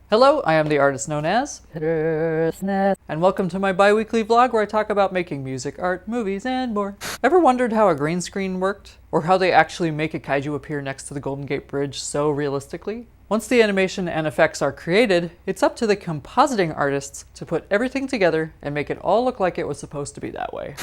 Hello, I am the artist known as DEROSNEC, and welcome to my bi-weekly vlog where I talk about making music, art, movies, and more. Ever wondered how a green screen worked? Or how they actually make a kaiju appear next to the Golden Gate Bridge so realistically? Once the animation and effects are created, it's up to the compositing artists to put everything together and make it all look like it was supposed to be that way.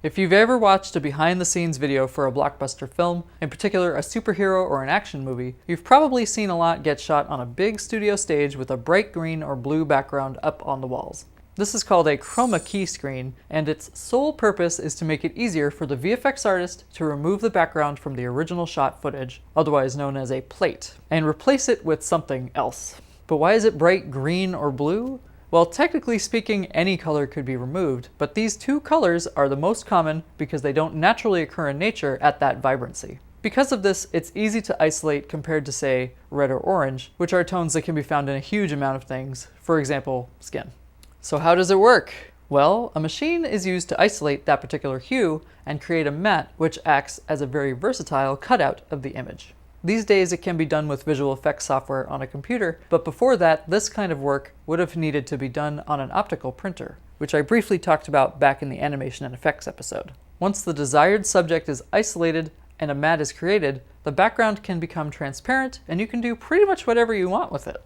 If you've ever watched a behind-the-scenes video for a blockbuster film, in particular a superhero or an action movie, you've probably seen a lot get shot on a big studio stage with a bright green or blue background up on the walls. This is called a Chroma Key Screen, and its sole purpose is to make it easier for the VFX artist to remove the background from the original shot footage, otherwise known as a plate, and replace it with something else. But why is it bright green or blue? Well, technically speaking, any color could be removed, but these two colors are the most common because they don't naturally occur in nature at that vibrancy. Because of this, it's easy to isolate compared to, say, red or orange, which are tones that can be found in a huge amount of things, for example, skin. So how does it work? Well, a machine is used to isolate that particular hue and create a matte which acts as a very versatile cutout of the image. These days it can be done with visual effects software on a computer, but before that, this kind of work would have needed to be done on an optical printer, which I briefly talked about back in the animation and effects episode. Once the desired subject is isolated and a matte is created, the background can become transparent and you can do pretty much whatever you want with it.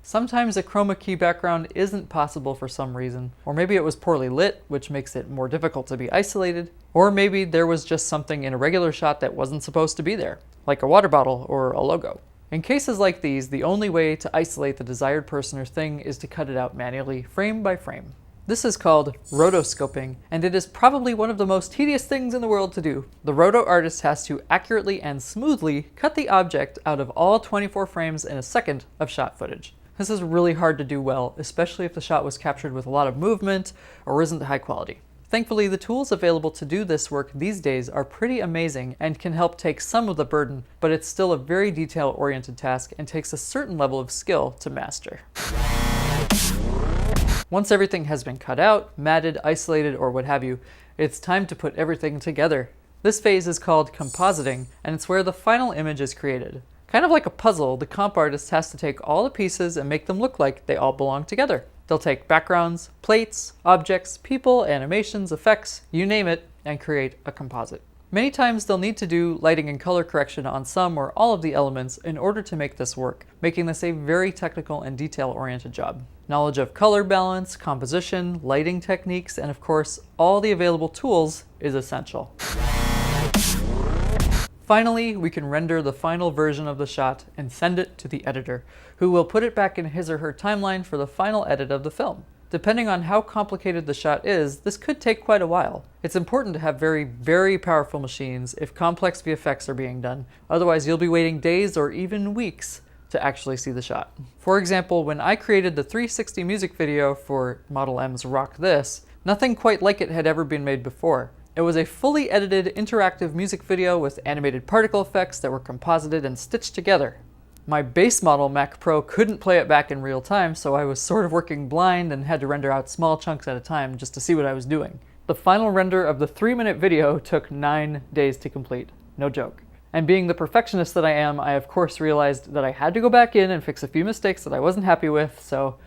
Sometimes a chroma key background isn't possible for some reason, or maybe it was poorly lit, which makes it more difficult to be isolated, or maybe there was just something in a regular shot that wasn't supposed to be there, like a water bottle or a logo. In cases like these, the only way to isolate the desired person or thing is to cut it out manually, frame by frame. This is called rotoscoping, and it is probably one of the most tedious things in the world to do. The roto artist has to accurately and smoothly cut the object out of all 24 frames in a second of shot footage. This is really hard to do well, especially if the shot was captured with a lot of movement or isn't high quality. Thankfully, the tools available to do this work these days are pretty amazing and can help take some of the burden, but it's still a very detail-oriented task and takes a certain level of skill to master. Once everything has been cut out, matted, isolated, or what have you, it's time to put everything together. This phase is called compositing, and it's where the final image is created. Kind of like a puzzle, the comp artist has to take all the pieces and make them look like they all belong together. They'll take backgrounds, plates, objects, people, animations, effects, you name it, and create a composite. Many times they'll need to do lighting and color correction on some or all of the elements in order to make this work, making this a very technical and detail-oriented job. Knowledge of color balance, composition, lighting techniques, and of course, all the available tools is essential. Finally, we can render the final version of the shot and send it to the editor, who will put it back in his or her timeline for the final edit of the film. Depending on how complicated the shot is, this could take quite a while. It's important to have very, very powerful machines if complex VFX are being done, otherwise you'll be waiting days or even weeks to actually see the shot. For example, when I created the 360 music video for Model M's Rock This, nothing quite like it had ever been made before. It was a fully edited interactive music video with animated particle effects that were composited and stitched together. My base model Mac Pro couldn't play it back in real time, so I was sort of working blind and had to render out small chunks at a time just to see what I was doing. The final render of the 3-minute video took 9 days to complete. No joke. And being the perfectionist that I am, I of course realized that I had to go back in and fix a few mistakes that I wasn't happy with, so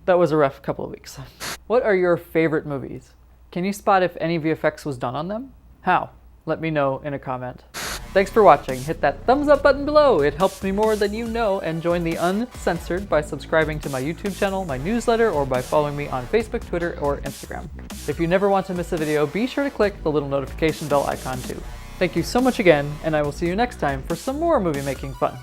that was a rough couple of weeks. What are your favorite movies? Can you spot if any VFX was done on them? How? Let me know in a comment. Thanks for watching. Hit that thumbs up button below. It helps me more than you know, and join the Uncensored by subscribing to my YouTube channel, my newsletter, or by following me on Facebook, Twitter, or Instagram. If you never want to miss a video, be sure to click the little notification bell icon too. Thank you so much again, and I will see you next time for some more movie making fun.